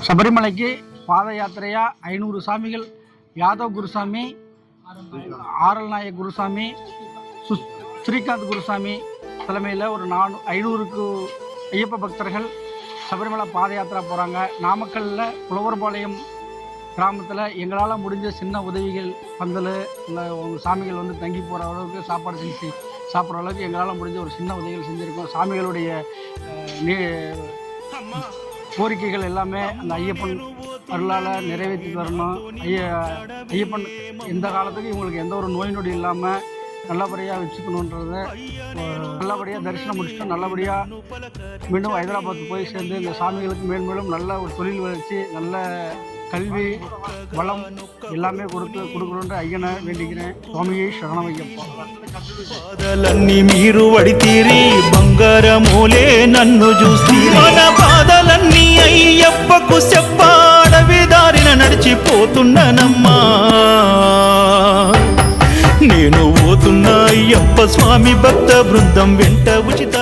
சபரிமலைக்கு பாத யாத்திரையா 500 சாமிகள் யாதவ் குருசாமி, ஆரல் நாயக் குருசாமி, ஸ்ரீகாந்த் குருசாமி தலைமையில் ஒரு 500க்கு ஐயப்ப பக்தர்கள் சபரிமலை பாத யாத்திரை போகிறாங்க. நாமக்கல்லில் புலவர்பாளையம் கிராமத்தில் எங்களால் முடிஞ்ச சின்ன உதவிகள், பந்தல் இல்லை உங்கள் சாமிகள் வந்து தங்கி போகிற அளவுக்கு சாப்பாடு செஞ்சு சாப்பிட்ற அளவுக்கு எங்களால் முடிஞ்ச ஒரு சின்ன உதவிகள் செஞ்சுருக்கோம். சாமிகளுடைய கோரிக்கைகள் எல்லாமே அந்த ஐயப்பன் அருளால் நிறைவேற்றி தரணும். ஐயப்பன் எந்த காலத்துக்கும் இவங்களுக்கு எந்த ஒரு நோய் நொடி இல்லாமல் நல்லபடியாக வச்சுக்கணுன்றத, நல்லபடியாக தரிசனம் முடிச்சுட்டு நல்லபடியாக மீண்டும் ஹைதராபாத்துக்கு போய் சேர்ந்து இந்த சாமிகளுக்கு மேன்மேலும் நல்ல ஒரு தொழில் வளர்ச்சி, நல்ல கல்வி வளம் எல்லாமே கொடுக்கணுன்ற ஐயனை வேண்டிக்கிறேன். சுவாமியை ಶರಣಮಯ್ಯಪ್ಪ. బాధలన్నీ మీరు వడితీరి బంగారమూలే నన్ను చూస్తీరి. మన బాధలన్నీ అయ్యప్పకు చెప్పాడవి దారిన నడిచిపోతున్నానమ్మా. నేను పోతున్నా అయ్యప్ప స్వామి భక్త బృందం వెంట ఉచిత